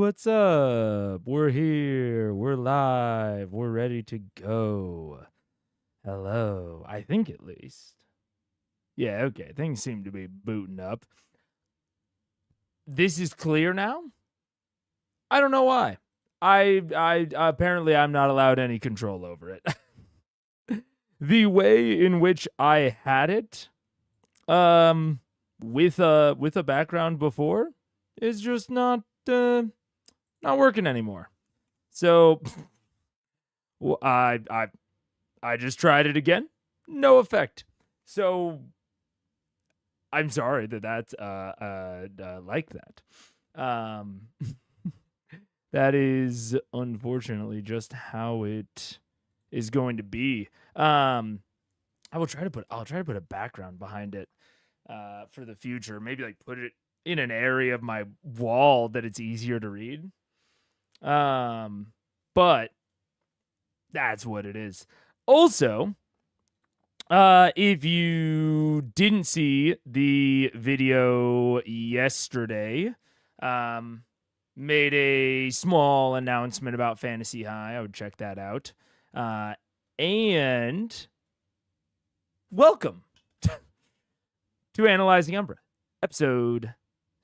what's up? We're here. We're live. We're ready to go. Hello. I think at least. Yeah, okay. Things seem to be booting up. This is clear now? I don't know why. I apparently I'm not allowed any control over it. The way in which I had it with a background before is just not working anymore. So I just tried it again. No effect. So I'm sorry that's like that. That is unfortunately just how it is going to be. I'll try to put a background behind it for the future. Maybe like put it in an area of my wall that it's easier to read. But that's what it is. Also, if you didn't see the video yesterday, made a small announcement about Fantasy High. I would check that out. And welcome to Analyzing Umbra, episode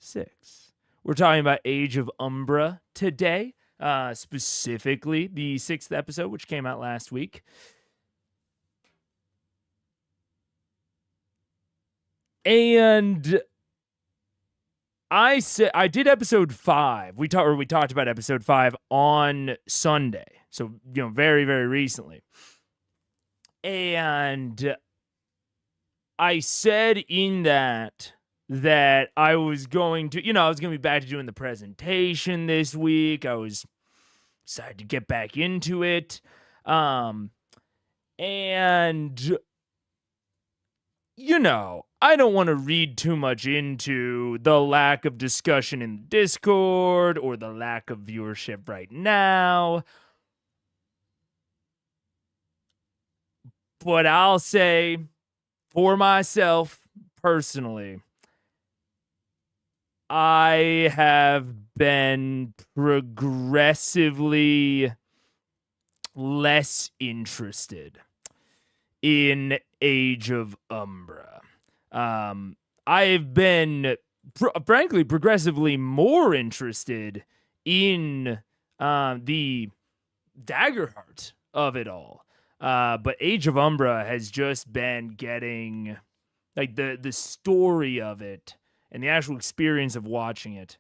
6. We're talking about Age of Umbra today, specifically the 6th episode, which came out last week. And I did episode 5. We talked about episode 5 on Sunday. So, very, very recently. And I said in that I was going to, I was going to be back to doing the presentation this week. I was decided to get back into it. And I don't want to read too much into the lack of discussion in Discord or the lack of viewership right now. But I'll say, for myself, personally, I have been progressively less interested in Age of Umbra. I've been, frankly, progressively more interested in the Daggerheart of it all. But Age of Umbra has just been getting, like, the story of it and the actual experience of watching it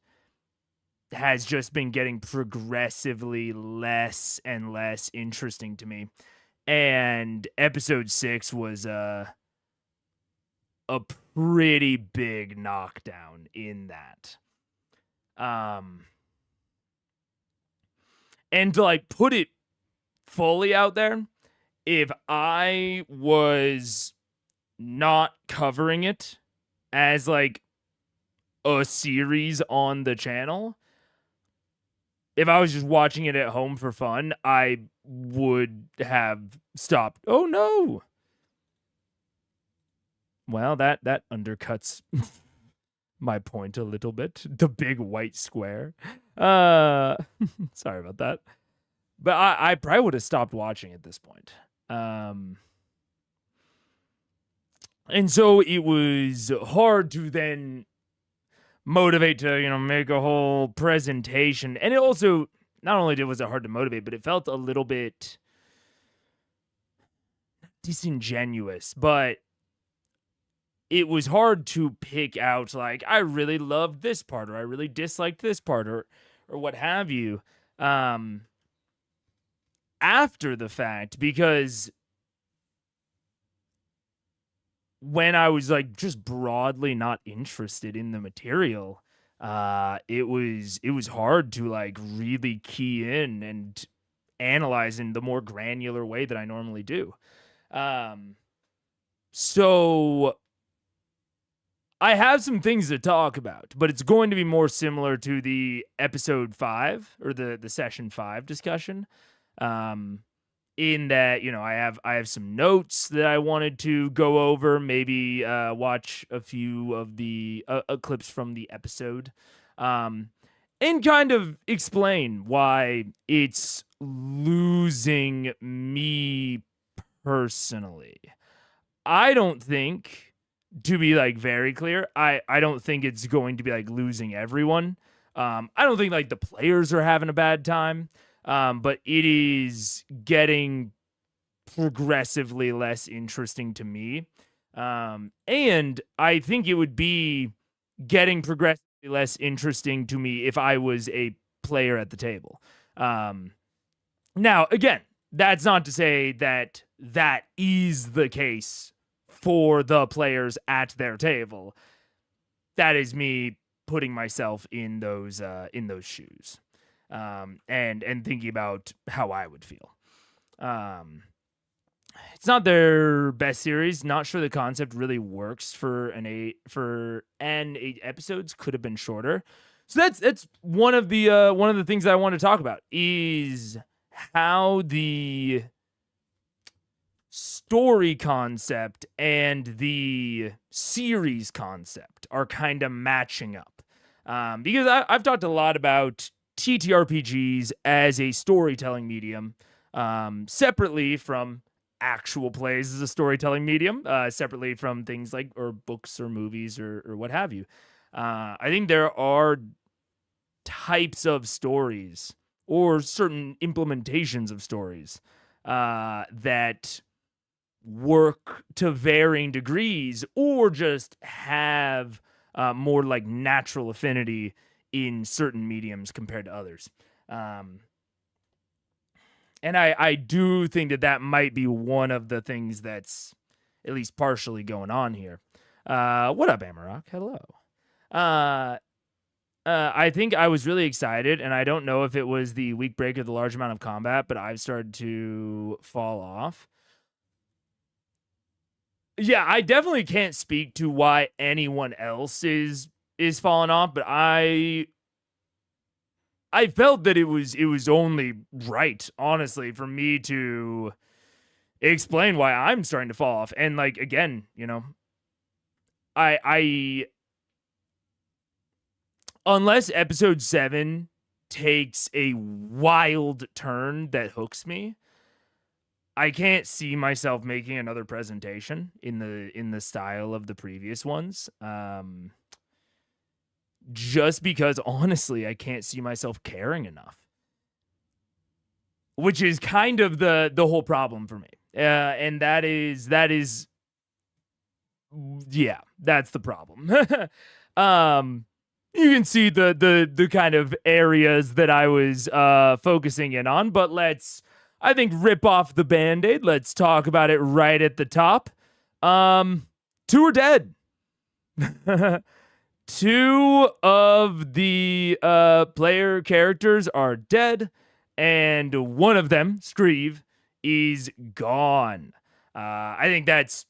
has just been getting progressively less and less interesting to me. And episode 6 was a pretty big knockdown in that. And to, like, put it fully out there, if I was not covering it as, like, a series on the channel, if I was just watching it at home for fun, I would have stopped. Oh, no. Well, that undercuts my point a little bit. The big white square. Sorry about that. But I probably would have stopped watching at this point. And so it was hard to then motivate to, make a whole presentation. And it also, not only was it hard to motivate, but it felt a little bit disingenuous. But it was hard to pick out, like, I really loved this part, or I really disliked this part, or what have you, after the fact, because when I was, like, just broadly not interested in the material, it was hard to, like, really key in and analyze in the more granular way that I normally do. So I have some things to talk about, but it's going to be more similar to the episode 5 or the session 5 discussion. In that, I have some notes that I wanted to go over, maybe watch a few of the clips from the episode. and kind of explain why it's losing me personally. I don't think, to be like very clear, I don't think it's going to be like losing everyone. I don't think like the players are having a bad time, but it is getting progressively less interesting to me. And I think it would be getting progressively less interesting to me if I was a player at the table. Now, again, that's not to say that that is the case for the players at their table. That is me putting myself in those shoes, and thinking about how I would feel. It's not their best series. Not sure the concept really works for an 8 episodes. Could have been shorter. So that's one of the things that I want to talk about is how the story concept and the series concept are kind of matching up. Because I've talked a lot about TTRPGs as a storytelling medium, separately from actual plays as a storytelling medium, separately from things like or books or movies or what have you. I think there are types of stories or certain implementations of stories that work to varying degrees or just have more like natural affinity in certain mediums compared to others. And I do think that might be one of the things that's at least partially going on here. What up, Amarok? Hello. I think I was really excited, and I don't know if it was the week break or the large amount of combat, but I've started to fall off. Yeah, I definitely can't speak to why anyone else is falling off, but I felt that it was only right, honestly, for me to explain why I'm starting to fall off. And like again, I unless episode 7 takes a wild turn that hooks me, I can't see myself making another presentation in the style of the previous ones. Just because honestly, I can't see myself caring enough, which is kind of the whole problem for me. And that is, yeah, that's the problem. You can see the kind of areas that I was focusing in on, but let's, I think, rip off the Band-Aid. Let's talk about it right at the top. 2 are dead. 2 of the player characters are dead, and one of them, Screeve, is gone. I think that's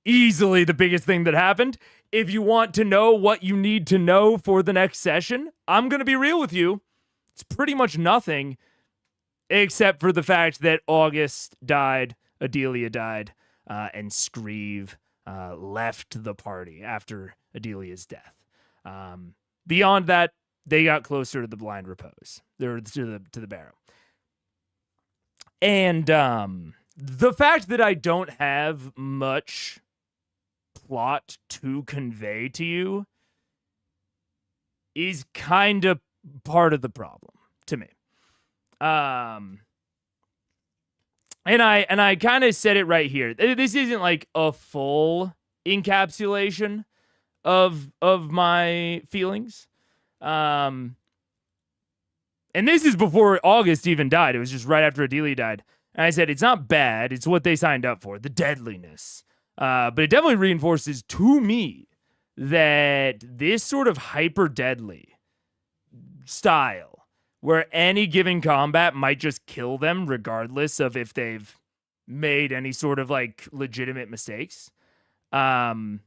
easily the biggest thing that happened. If you want to know what you need to know for the next session, I'm going to be real with you. It's pretty much nothing, except for the fact that August died, Adelia died, and Screeve left the party after Adelia's death. Beyond that, they got closer to the blind repose, or to the barrow. And the fact that I don't have much plot to convey to you is kind of part of the problem to me. And I kind of said it right here. This isn't like a full encapsulation of my feelings. And this is before August even died. It was just right after Adelia died. And I said, it's not bad. It's what they signed up for, the deadliness. But it definitely reinforces to me that this sort of hyper deadly style, where any given combat might just kill them regardless of if they've made any sort of like legitimate mistakes. That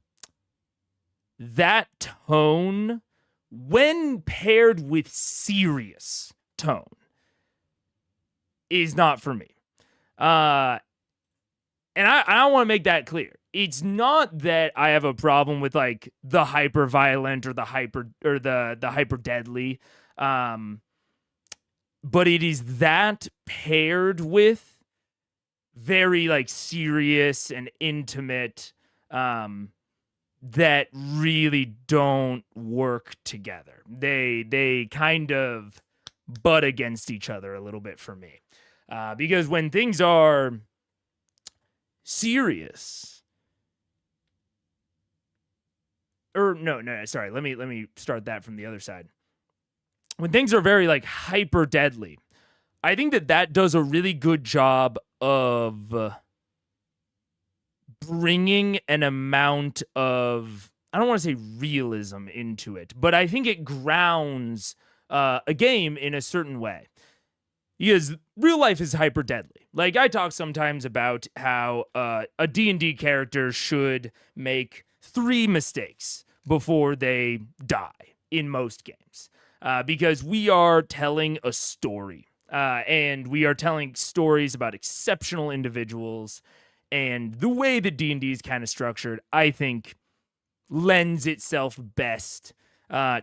tone, when paired with serious tone, is not for me. And I want to make that clear. It's not that I have a problem with like the hyper violent or the hyper deadly. But it is that paired with very like serious and intimate that really don't work together. They kind of butt against each other a little bit for me. Because when things are serious, or no, sorry, let me start that from the other side. When things are very like hyper deadly, I think that does a really good job of bringing an amount of, I don't want to say realism into it, but I think it grounds a game in a certain way. Because real life is hyper deadly. Like, I talk sometimes about how a D&D character should make 3 mistakes before they die in most games. Because we are telling a story. And we are telling stories about exceptional individuals. And the way that D&D is kind of structured, I think, lends itself best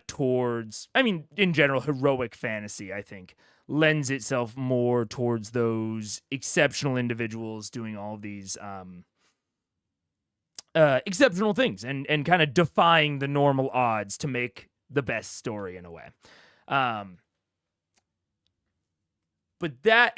towards, I mean, in general, heroic fantasy, I think, lends itself more towards those exceptional individuals doing all these exceptional things and kind of defying the normal odds to make the best story in a way. But that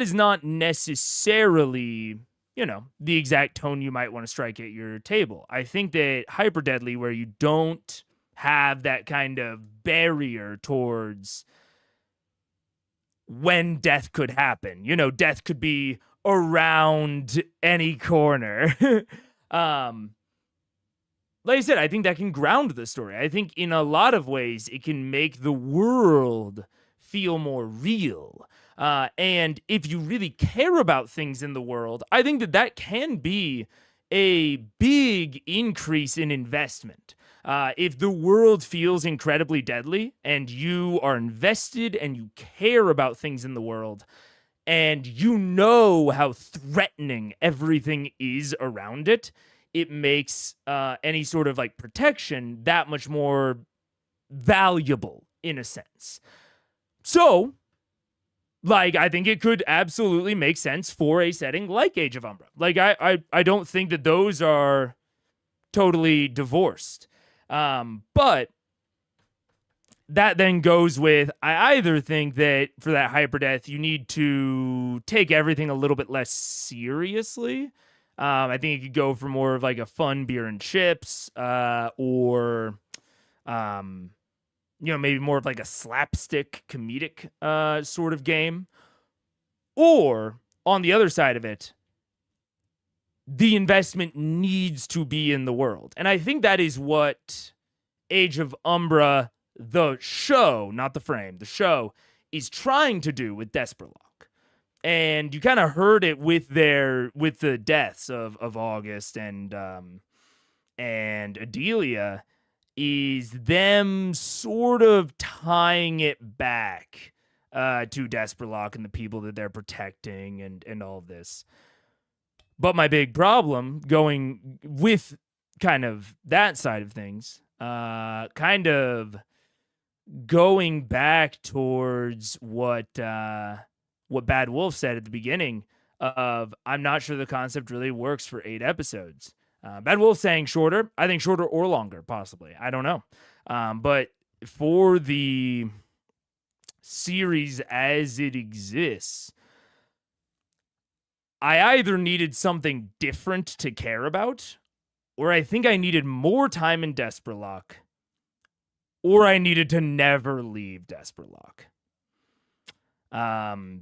is not necessarily, the exact tone you might want to strike at your table. I think that hyper deadly, where you don't have that kind of barrier towards when death could happen. Death could be around any corner. Like I said, I think that can ground the story. I think in a lot of ways it can make the world feel more real. And if you really care about things in the world, I think that can be a big increase in investment. If the world feels incredibly deadly and you are invested and you care about things in the world and you know how threatening everything is around it, it makes any sort of like protection that much more valuable in a sense. So, like, I think it could absolutely make sense for a setting like Age of Umbra. Like, I don't think that those are totally divorced. But that then goes with, I either think that for that hyperdeath, you need to take everything a little bit less seriously. I think it could go for more of like a fun beer and chips, or maybe more of like a slapstick comedic sort of game. Or on the other side of it, the investment needs to be in the world. And I think that is what Age of Umbra, the show, not the frame, the show, is trying to do with Desperlock. And you kind of heard it with the deaths of August and Adelia, is them sort of tying it back to Desperlock and the people that they're protecting and all of this. But my big problem going with kind of that side of things, kind of going back towards what Bad Wolf said at the beginning of, I'm not sure the concept really works for 8 episodes. Bad Wolf saying shorter. I think shorter or longer, possibly. I don't know. But for the series as it exists, I either needed something different to care about, or I think I needed more time in Desperlock, or I needed to never leave Desperlock.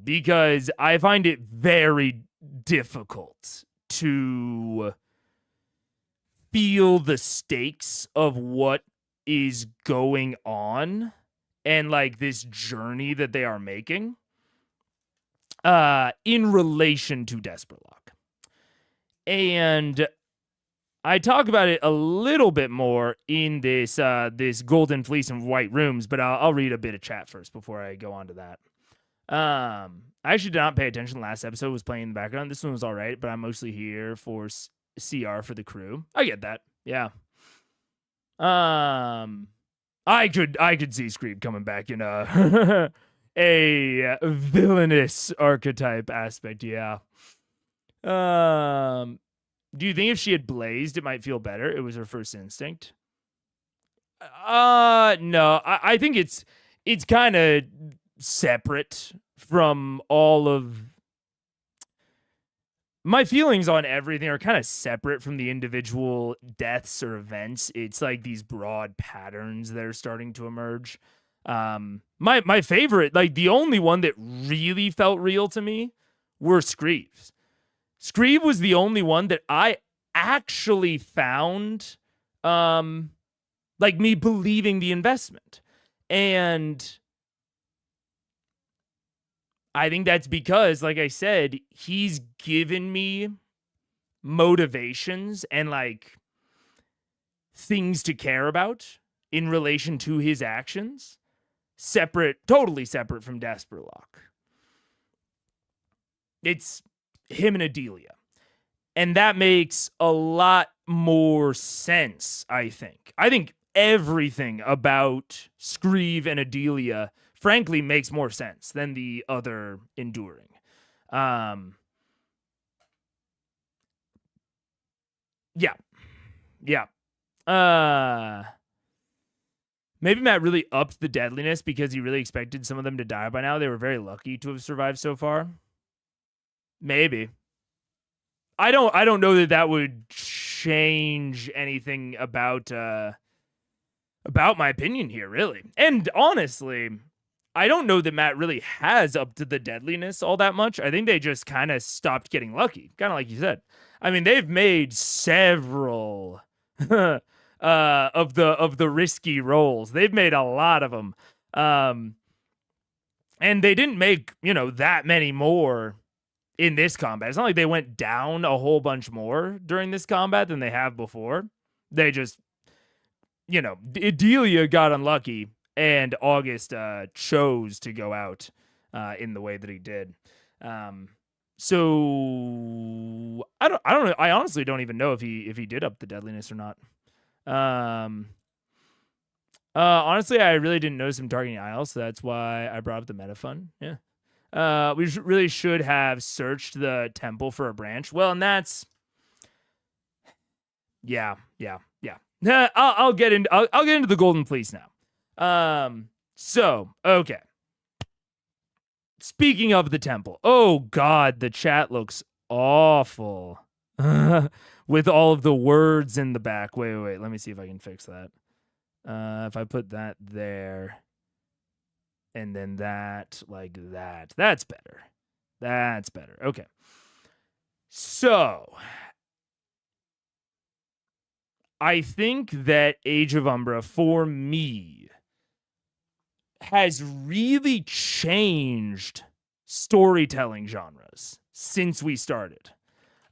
Because I find it very difficult to feel the stakes of what is going on and like this journey that they are making in relation to Desperlock. And I talk about it a little bit more in this this Golden Fleece and White Rooms, but I'll read a bit of chat first before I go on to that. I actually did not pay attention. Last episode was playing in the background. This one was all right, but I'm mostly here for CR for the crew. I get that. Yeah. I could see Scream coming back in a a villainous archetype aspect. Yeah. Do you think if she had blazed, it might feel better? It was her first instinct. No. I think it's kind of separate from all of my feelings on everything are kind of separate from the individual deaths or events. It's like these broad patterns that are starting to emerge. My favorite, like the only one that really felt real to me were Screeves. Screeve was the only one that I actually found like me believing the investment. And I think that's because, like I said, he's given me motivations and like things to care about in relation to his actions, totally separate from Desperlock. It's him and Adelia. And that makes a lot more sense, I think. I think everything about Screeve and Adelia frankly makes more sense than the other enduring. Yeah. Maybe Matt really upped the deadliness because he really expected some of them to die by now. They were very lucky to have survived so far. Maybe. I don't know that would change anything about my opinion here, really. And honestly, I don't know that Matt really has upped the deadliness all that much. I think they just kind of stopped getting lucky, kind of like you said. I mean, they've made several of the risky rolls. They've made a lot of them, and they didn't make that many more in this combat. It's not like they went down a whole bunch more during this combat than they have before. They just, Adelia got unlucky, and August chose to go out in the way that he did. So I don't know. I honestly don't even know if he did up the deadliness or not. Honestly, I really didn't notice him targeting Isle, so that's why I brought up the meta fun. Yeah. We really should have searched the temple for a branch. Well, and that's yeah. I'll get into the Golden Fleece now. So okay. Speaking of the temple, oh god, the chat looks awful with all of the words in the back. Wait. Let me see if I can fix that. If I put that there. And then that, like that. That's better. Okay. So, I think that Age of Umbra, for me, has really changed storytelling genres since we started.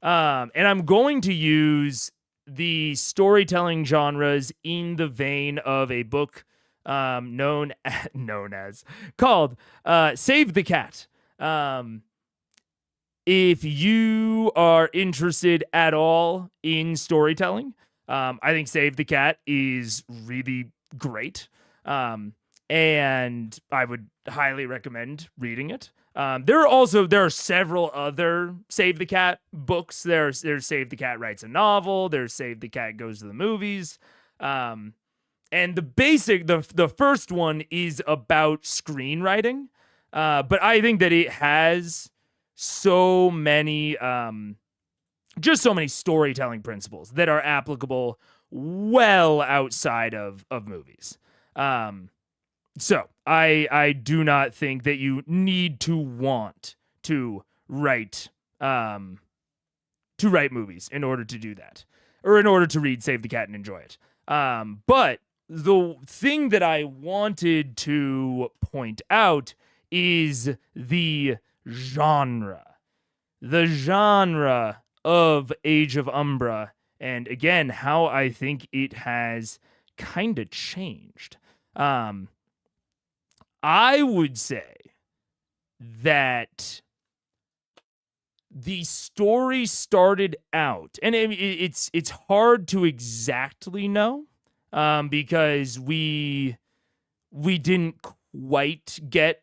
And I'm going to use the storytelling genres in the vein of a book known as called Save the Cat. If you are interested at all in storytelling, I think Save the Cat is really great. And I would highly recommend reading it. There are several other Save the Cat books. There's Save the Cat Writes a Novel. There's Save the Cat Goes to the Movies. And the first one is about screenwriting. But I think that it has so many, just so many storytelling principles that are applicable well outside of movies. So I do not think that you need to want to write movies in order to do that, or in order to read Save the Cat and enjoy it. But the thing that I wanted to point out is the genre of Age of Umbra, and again, how I think it has kind of changed. I would say that the story started out, and it's hard to exactly know, because we we didn't quite get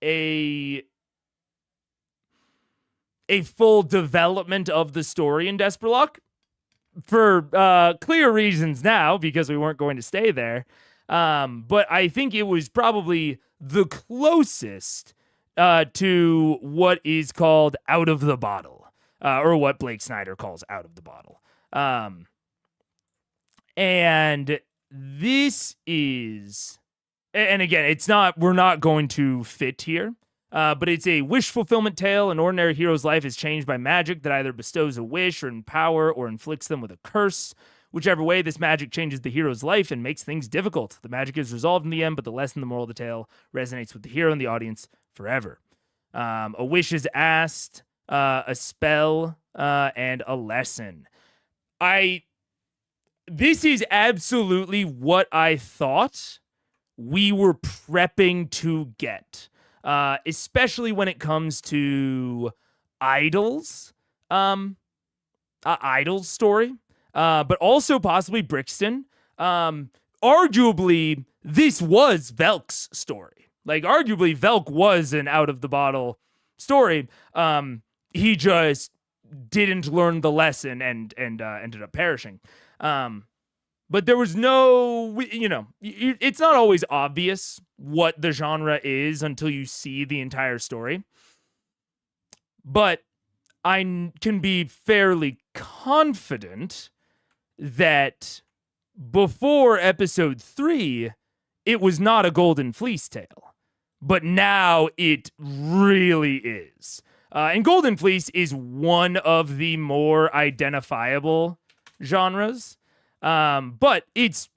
a full development of the story in Desperlock for clear reasons now, because we weren't going to stay there. But I think it was probably the closest to what is called out of the bottle, or what Blake Snyder calls out of the bottle. And this is, and again, we're not going to fit here. But it's a wish fulfillment tale. An ordinary hero's life is changed by magic that either bestows a wish or power or inflicts them with a curse. Whichever way, this magic changes the hero's life and makes things difficult. The magic is resolved in the end, but the lesson, the moral of the tale, resonates with the hero and the audience forever. A wish is asked, a spell, and a lesson. This is absolutely what I thought we were prepping to get. Especially when it comes to Idol's story, but also possibly Brixton. Arguably, this was Velk's story. Like, arguably, Velk was an out-of-the-bottle story. He just didn't learn the lesson and ended up perishing. But there was no, it's not always obvious what the genre is until you see the entire story. But I can be fairly confident that before episode 3, it was not a Golden Fleece tale. But now it really is. And Golden Fleece is one of the more identifiable genres. But it's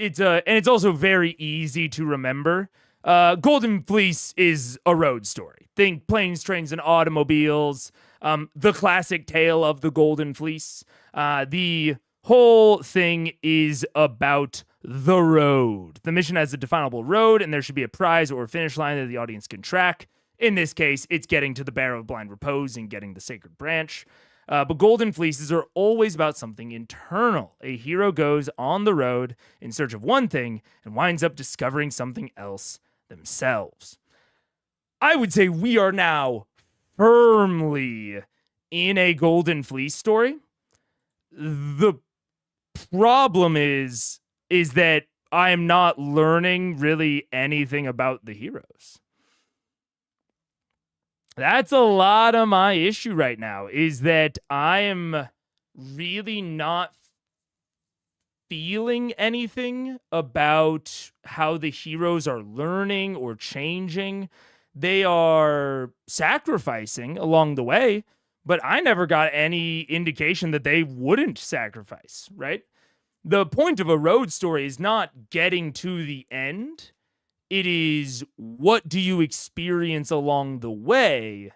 also very easy to remember. Golden Fleece is a road story. Think planes, trains, and automobiles. The classic tale of the Golden Fleece. The whole thing is about the road. The mission has a definable road, and there should be a prize or a finish line that the audience can track. In this case, it's getting to the Barrow of Blind Repose and getting the Sacred Branch. But Golden Fleeces are always about something internal. A hero goes on the road in search of one thing and winds up discovering something else themselves. I would say we are now firmly in a Golden Fleece story. The problem is that I am not learning really anything about the heroes. That's a lot of my issue right now, is that I am really not feeling anything about how the heroes are learning or changing. They are sacrificing along the way, but I never got any indication that they wouldn't sacrifice, right? The point of a road story is not getting to the end. It is, what do you experience along the way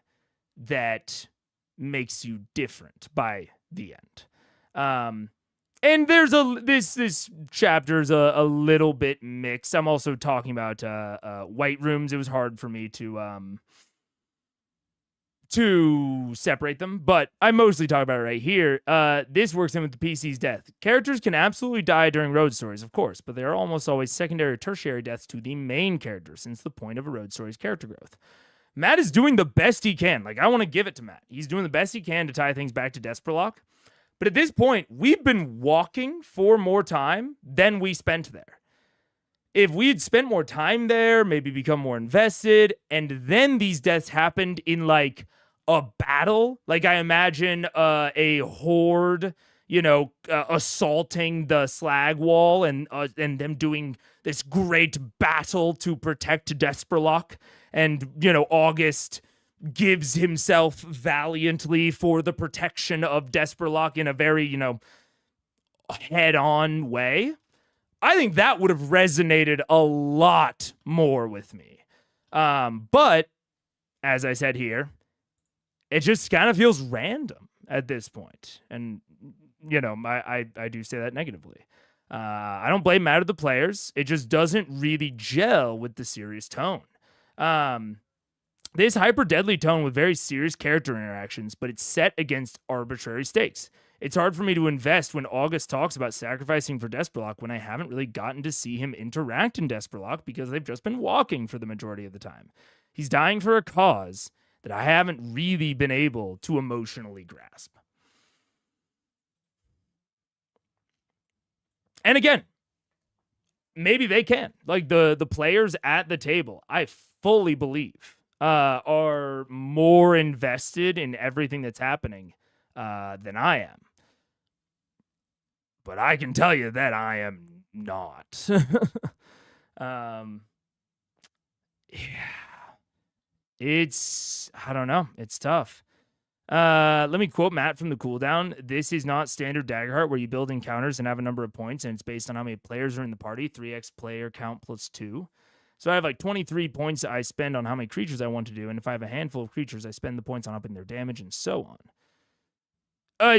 that makes you different by the end. And there's this chapter's a little bit mixed. I'm also talking about White Rooms. It was hard for me to separate them, but I mostly talk about it right here. This works in with the PC's death. Characters can absolutely die during road stories, of course, but they are almost always secondary or tertiary deaths to the main character, since the point of a road story is character growth. Matt is doing the best he can. Like, I want to give it to Matt. He's doing the best he can to tie things back to Desperlock. But at this point, we've been walking for more time than we spent there. If we had spent more time there, maybe become more invested, and then these deaths happened in, like, a battle, like I imagine a horde, assaulting the slag wall and them doing this great battle to protect Desperlock, and August gives himself valiantly for the protection of Desperlock in a very head-on way. I think that would have resonated a lot more with me. But as I said here, it just kind of feels random at this point. And, I do say that negatively. I don't blame Matt or the players. It just doesn't really gel with the serious tone. This hyper deadly tone with very serious character interactions, but it's set against arbitrary stakes. It's hard for me to invest when August talks about sacrificing for Desperlock when I haven't really gotten to see him interact in Desperlock because they've just been walking for the majority of the time. He's dying for a cause that I haven't really been able to emotionally grasp. And again, maybe they can. Like the players at the table, I fully believe, are more invested in everything that's happening than I am. But I can tell you that I am not. Yeah. It's, I don't know. It's tough. Let me quote Matt from the cooldown. This is not standard Daggerheart where you build encounters and have a number of points, and it's based on how many players are in the party, 3x player count plus 2. So I have like 23 points that I spend on how many creatures I want to do, and if I have a handful of creatures, I spend the points on upping their damage and so on.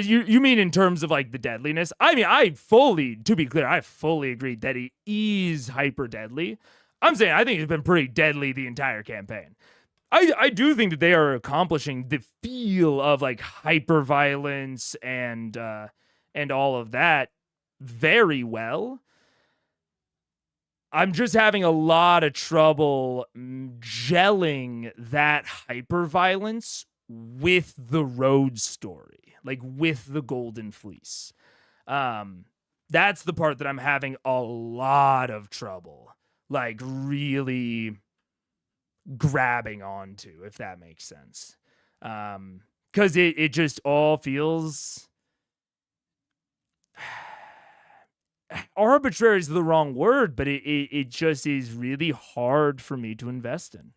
You mean in terms of like the deadliness? I mean, to be clear, I fully agree that it is hyper deadly. I'm saying I think it's been pretty deadly the entire campaign. I do think that they are accomplishing the feel of like hyper violence and all of that very well. I'm just having a lot of trouble gelling that hyper violence with the road story, like with the Golden Fleece. That's the part that I'm having a lot of trouble, like really grabbing onto, if that makes sense. Because it just all feels arbitrary is the wrong word, but it just is really hard for me to invest in.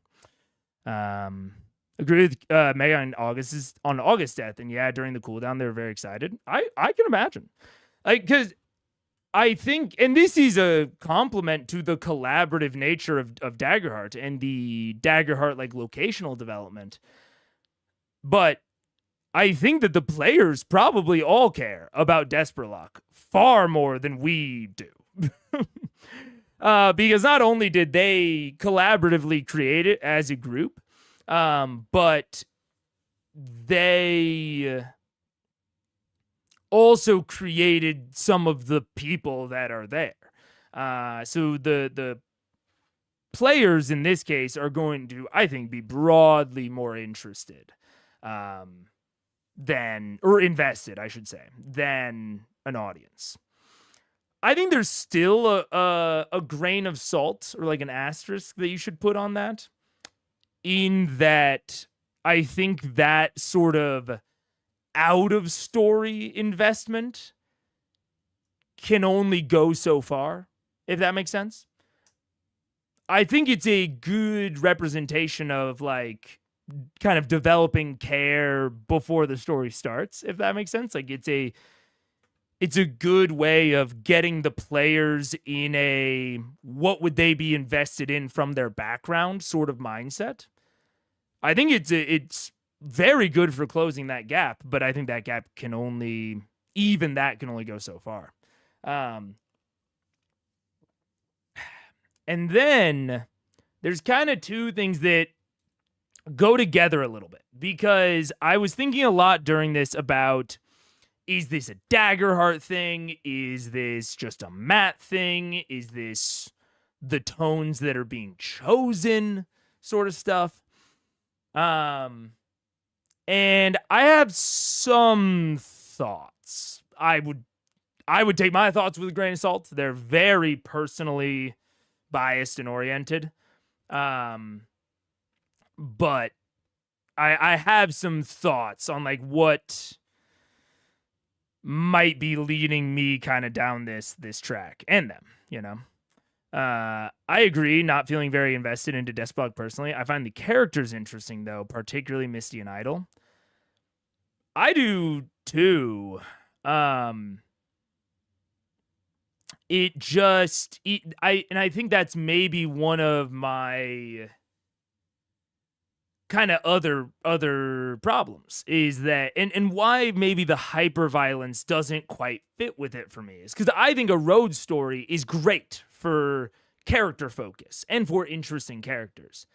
Agree with Megan on August death, and yeah, during the cooldown they were very excited. I can imagine, like, because I think, and this is a compliment to the collaborative nature of Daggerheart and the Daggerheart like locational development, but I think that the players probably all care about Desperlock far more than we do. Because not only did they collaboratively create it as a group, but they also created some of the people that are there. So the players in this case are going to, I think, be broadly more interested than, or invested, I should say, than an audience. I think there's still a grain of salt or like an asterisk that you should put on that, in that I think that sort of out of story investment can only go so far, if that makes sense. I think it's a good representation of like kind of developing care before the story starts, if that makes sense. Like it's a good way of getting the players in a what would they be invested in from their background sort of mindset. I think it's very good for closing that gap, but I think that gap can only go so far. And then there's kind of two things that go together a little bit, because I was thinking a lot during this about, is this a Daggerheart thing? Is this just a Matt thing? Is this the tones that are being chosen sort of stuff? And I have some thoughts. I would take my thoughts with a grain of salt. They're very personally biased and oriented. But I have some thoughts on like what might be leading me kind of down this track, and them, you know. I agree, not feeling very invested into Desperlock personally. I find the characters interesting though, particularly Misty and Idol. I do too. I think that's maybe one of my kind of other problems, is that, and why maybe the hyper violence doesn't quite fit with it for me, is because I think a road story is great for character focus and for interesting characters.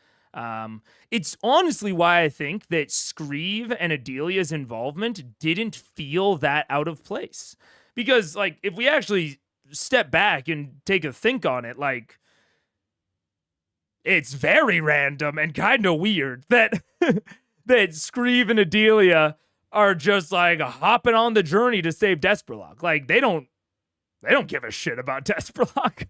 It's honestly why I think that Screeve and Adelia's involvement didn't feel that out of place. Because, like, if we actually step back and take a think on it, like, it's very random and kind of weird that that Screeve and Adelia are just like hopping on the journey to save Desperlock. Like, they don't give a shit about Desperlock.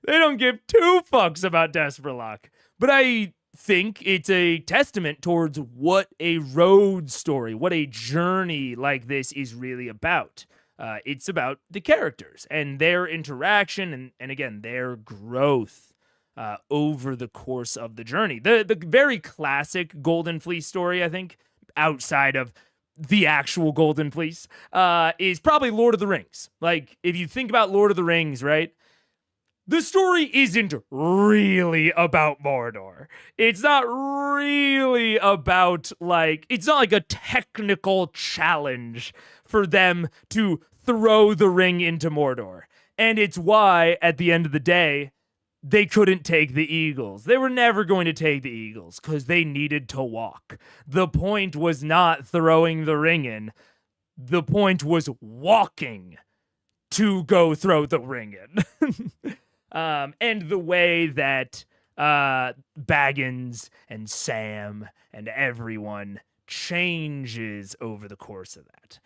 They don't give two fucks about Desperlock. But I think it's a testament towards what a road story, what a journey like this is really about. It's about the characters and their interaction and again, their growth over the course of the journey. The very classic Golden Fleece story, I think, outside of the actual Golden Fleece, is probably Lord of the Rings. Like, if you think about Lord of the Rings, right? The story isn't really about Mordor. It's not really about, like, it's not like a technical challenge for them to throw the ring into Mordor. And it's why, at the end of the day, they couldn't take the Eagles. They were never going to take the Eagles because they needed to walk. The point was not throwing the ring in. The point was walking to go throw the ring in. And the way that Baggins and Sam and everyone changes over the course of that.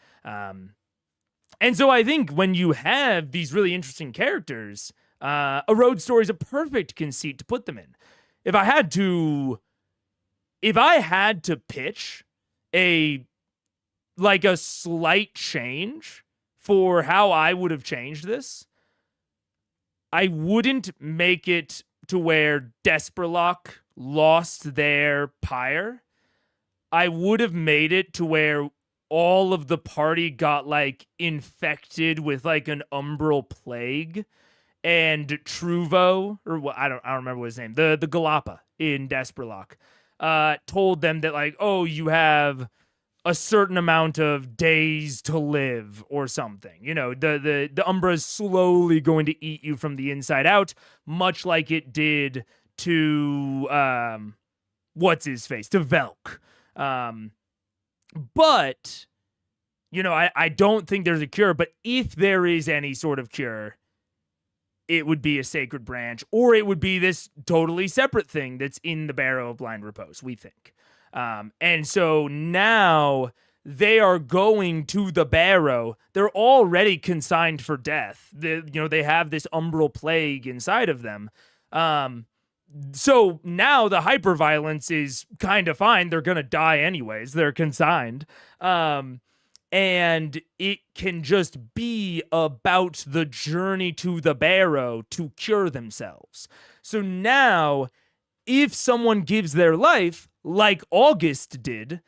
And so I think when you have these really interesting characters, a road story is a perfect conceit to put them in. If I had to pitch a slight change for how I would have changed this, I wouldn't make it to where Desperlock lost their pyre. I would have made it to where all of the party got, like, infected with, like, an umbral plague, and Truvo, or what, I don't remember what his name, the Galapa in Desperlock, told them that, like, oh, you have a certain amount of days to live or something. You know, the Umbra is slowly going to eat you from the inside out, much like it did to, what's his face, to Velk. But, you know, I don't think there's a cure, but if there is any sort of cure, it would be a sacred branch, or it would be this totally separate thing that's in the Barrow of Blind Repose, we think. And so now they are going to the Barrow. They're already consigned for death. They have this umbral plague inside of them. So now the hyperviolence is kind of fine. They're going to die anyways. They're consigned. And it can just be about the journey to the Barrow to cure themselves. So now, if someone gives their life, like August did,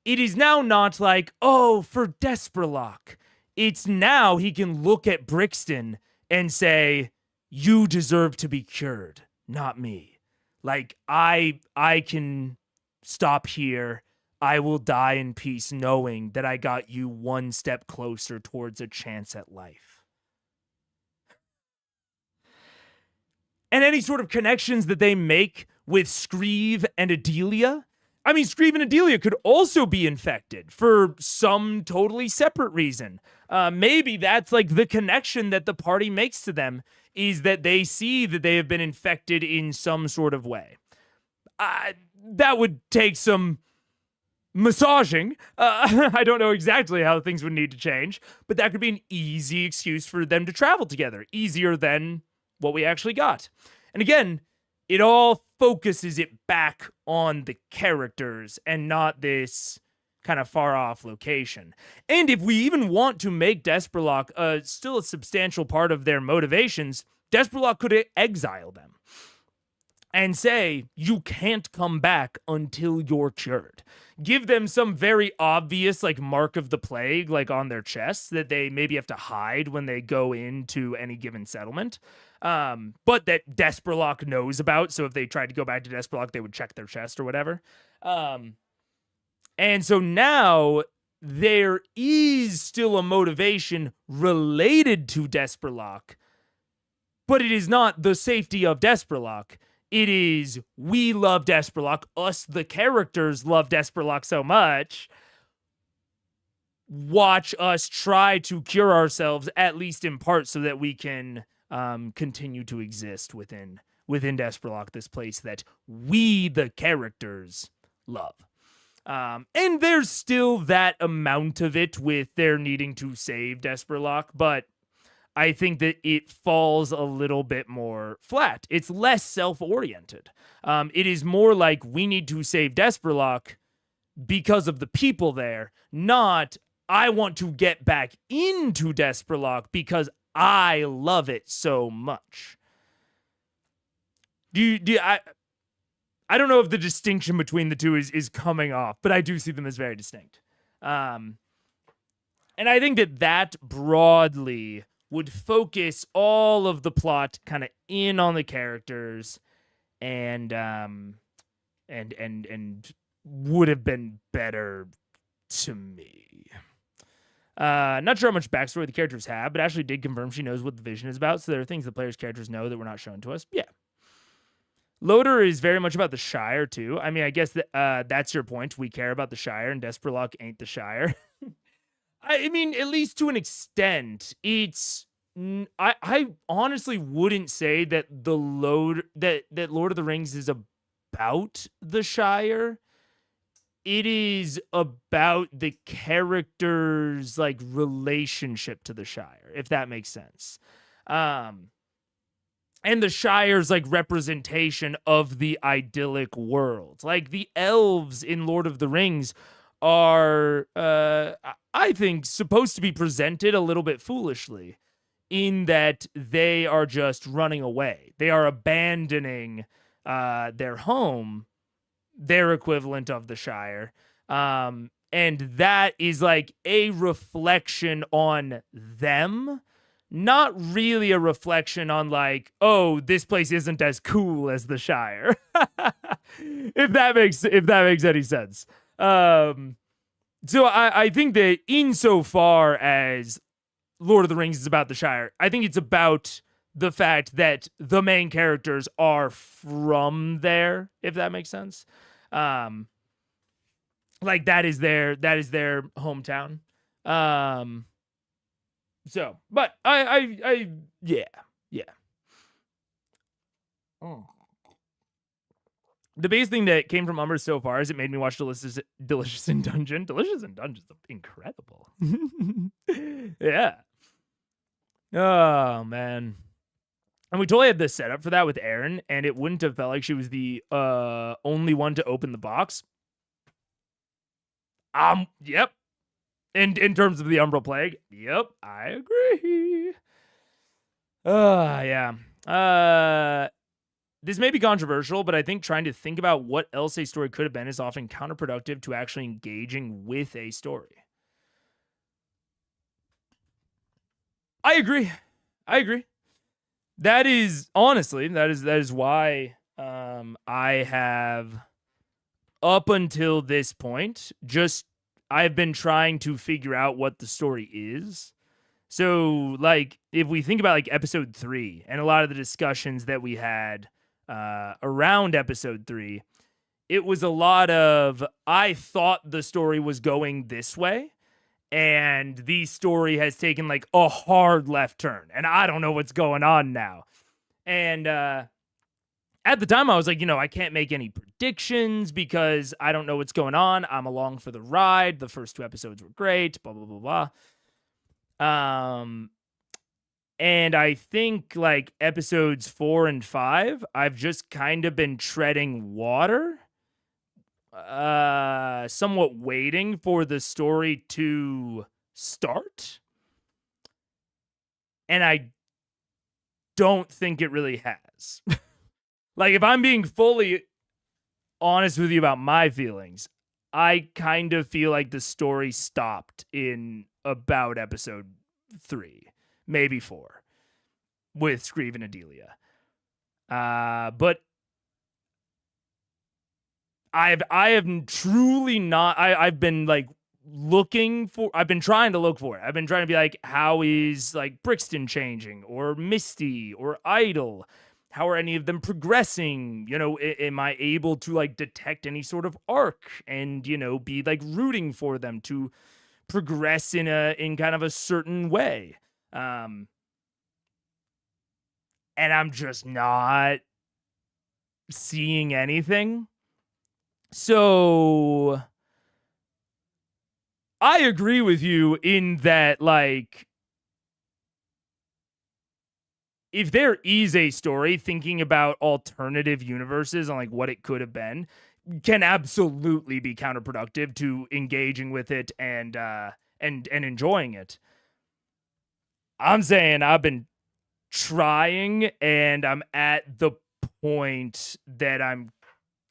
it is now not like, oh, for Desperlock. It's now he can look at Brixton and say, you deserve to be cured, not me. Like, I can stop here. I will die in peace knowing that I got you one step closer towards a chance at life. And any sort of connections that they make with Screeve and Adelia. I mean, Screeve and Adelia could also be infected for some totally separate reason. Maybe that's like the connection that the party makes to them is that they see that they have been infected in some sort of way. That would take some massaging. I don't know exactly how things would need to change, but that could be an easy excuse for them to travel together. Easier than what we actually got. And again, it all focuses it back on the characters and not this kind of far off location. And if we even want to make Desperlock still a substantial part of their motivations, Desperlock could exile them and say, you can't come back until you're cured. Give them some very obvious, like, mark of the plague, like, on their chests that they maybe have to hide when they go into any given settlement. But that Desperlock knows about, so if they tried to go back to Desperlock, they would check their chest or whatever. And so now there is still a motivation related to Desperlock, but it is not the safety of Desperlock. It is, we love Desperlock. Us, the characters, love Desperlock so much. Watch us try to cure ourselves, at least in part, so that we can continue to exist within Desperlock, this place that we, the characters, love. And there's still that amount of it with their needing to save Desperlock, but I think that it falls a little bit more flat. It's less self-oriented. It is more like we need to save Desperlock because of the people there, not I want to get back into Desperlock because I love it so much. I don't know if the distinction between the two is coming off, but I do see them as very distinct. And I think that broadly would focus all of the plot kind of in on the characters and would have been better to me. Not sure how much backstory the characters have, but Ashley did confirm she knows what the vision is about, so there are things the players' characters know that were not shown to us. Yeah. Loader is very much about the Shire, too. I mean, I guess that's your point. We care about the Shire, and Desperlock ain't the Shire. I mean, at least to an extent, it's... I honestly wouldn't say that that Lord of the Rings is about the Shire. It is about the character's, like, relationship to the Shire, if that makes sense. And the Shire's, like, representation of the idyllic world. Like, the elves in Lord of the Rings are, I think, supposed to be presented a little bit foolishly in that they are just running away. They are abandoning their home, their equivalent of the Shire. And that is, like, a reflection on them, not really a reflection on, like, oh, this place isn't as cool as the Shire. if that makes any sense. So I think that insofar as Lord of the Rings is about the Shire, I think it's about the fact that the main characters are from there, if that makes sense. Like, that is their hometown. So, but I yeah. Oh. The biggest thing that came from Umbra so far is it made me watch Delicious in Dungeon. Delicious in Dungeon is incredible. Yeah. Oh, man. And we totally had this set up for that with Erin, and it wouldn't have felt like she was the only one to open the box. Yep. In terms of the Umbra Plague, yep, I agree. Yeah. This may be controversial, but I think trying to think about what else a story could have been is often counterproductive to actually engaging with a story. I agree. That is, honestly, that is why I have, up until this point, I've been trying to figure out what the story is. So, like, if we think about, like, episode 3 and a lot of the discussions that we had around episode 3, it was a lot of, I thought the story was going this way, and the story has taken, like, a hard left turn, and I don't know what's going on now. And at the time, I was like, I can't make any predictions because I don't know what's going on. I'm along for the ride. The first 2 episodes were great, blah, blah, blah, blah. And I think, like, episodes 4 and 5, I've just kind of been treading water, somewhat waiting for the story to start. And I don't think it really has. Like, if I'm being fully honest with you about my feelings, I kind of feel like the story stopped in about episode 3, maybe 4, with Screeve and Adelia. But I have truly not. I've been, like, I've been trying to look for it. I've been trying to be like, how is, like, Brixton changing, or Misty, or Idle? how are any of them progressing? You know, am I able to like detect any sort of arc and, you know, be like rooting for them to progress in kind of a certain way? And I'm just not seeing anything. So I agree with you in that, like, if there is a story, thinking about alternative universes and like what it could have been can absolutely be counterproductive to engaging with it and enjoying it. I'm saying I've been trying and I'm at the point that I'm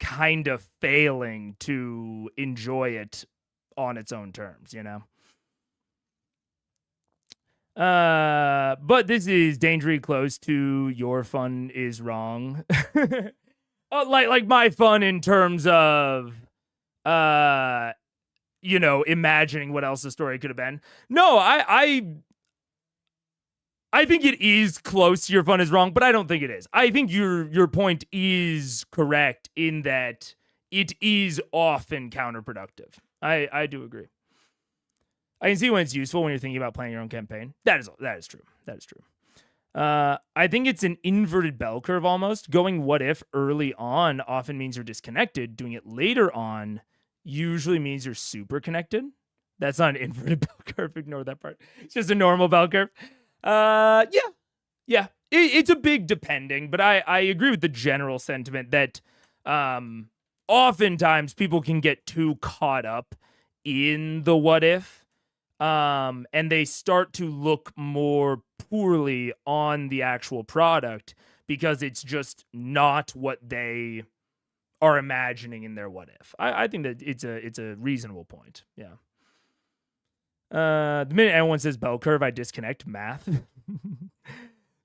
kind of failing to enjoy it on its own terms, you know? But this is dangerously close to your fun is wrong. Like my fun in terms of you know, imagining what else the story could have been. No, I think it is close to your fun is wrong, but I don't think it is. I think your point is correct in that it is often counterproductive. I do agree. I can see when it's useful when you're thinking about playing your own campaign. That is true. That is true. I think it's an inverted bell curve almost. Going what if early on often means you're disconnected. Doing it later on usually means you're super connected. That's not an inverted bell curve. Ignore that part. It's just a normal bell curve. Yeah. It's a big depending, but I agree with the general sentiment that oftentimes people can get too caught up in the what if, and they start to look more poorly on the actual product because it's just not what they are imagining in their what if. I think that it's a reasonable point. Yeah. The minute anyone says bell curve, I disconnect. Math.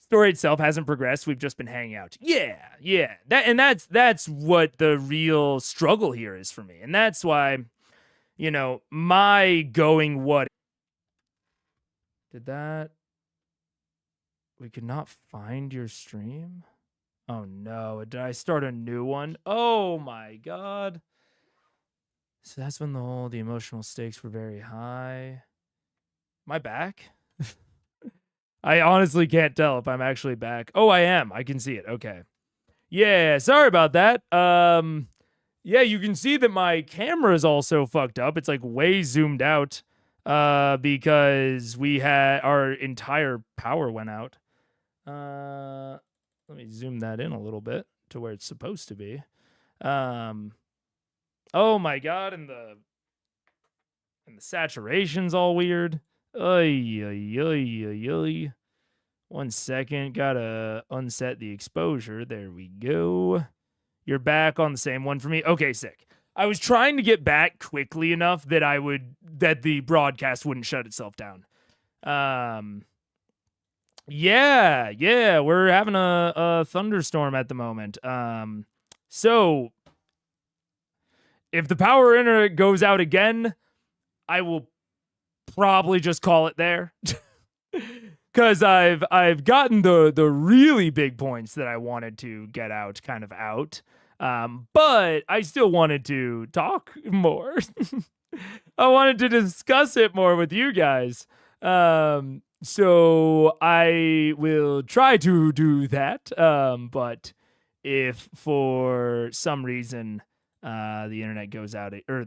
Story itself hasn't progressed. We've just been hanging out. Yeah. That's what the real struggle here is for me, and that's why, you know, my going what did that. We could not find your stream. Oh no! Did I start a new one? Oh my god! So that's when the emotional stakes were very high. Am I back? I honestly can't tell if I'm actually back. Oh, I am. I can see it. Okay. Yeah, sorry about that. Yeah, you can see that my camera is also fucked up. It's like way zoomed out because we had our entire power went out. Let me zoom that in a little bit to where it's supposed to be. Oh my god, and the saturation's all weird. Oy. 1 second, gotta unset the exposure. There we go. You're back on the same one for me. Okay, sick. I was trying to get back quickly enough that that the broadcast wouldn't shut itself down. Yeah, we're having a thunderstorm at the moment. So if the power internet goes out again, I will probably just call it there. Because I've gotten the really big points that I wanted to get out kind of out. But I still wanted to talk more. I wanted to discuss it more with you guys. So I will try to do that. But if for some reason the internet goes out or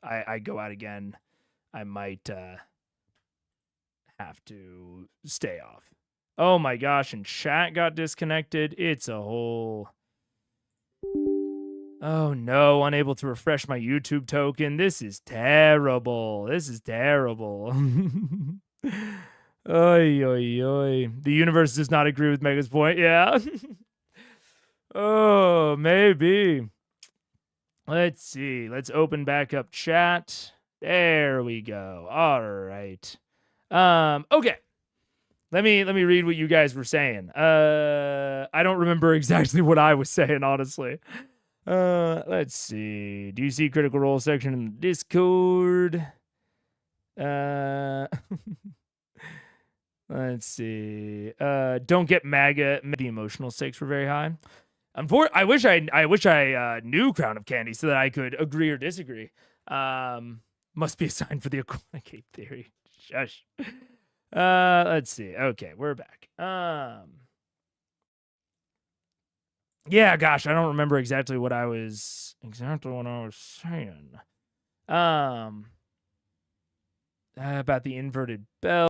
I go out again, I might have to stay off. Oh my gosh, and chat got disconnected. It's a whole... Oh no, unable to refresh my YouTube token. This is terrible. Oy. The universe does not agree with Mega's point. Yeah. Oh, maybe. Let's see. Let's open back up chat. There we go. All right. Okay. Let me read what you guys were saying. I don't remember exactly what I was saying, honestly. Let's see. Do you see Critical Role section in the Discord? Let's see. Don't get MAGA. The emotional stakes were very high. I wish I knew Crown of Candy so that I could agree or disagree. Must be a sign for the aquatic ape theory. Shush. Let's see. Okay, we're back. Yeah, gosh, I don't remember exactly what I was saying. About the inverted bell.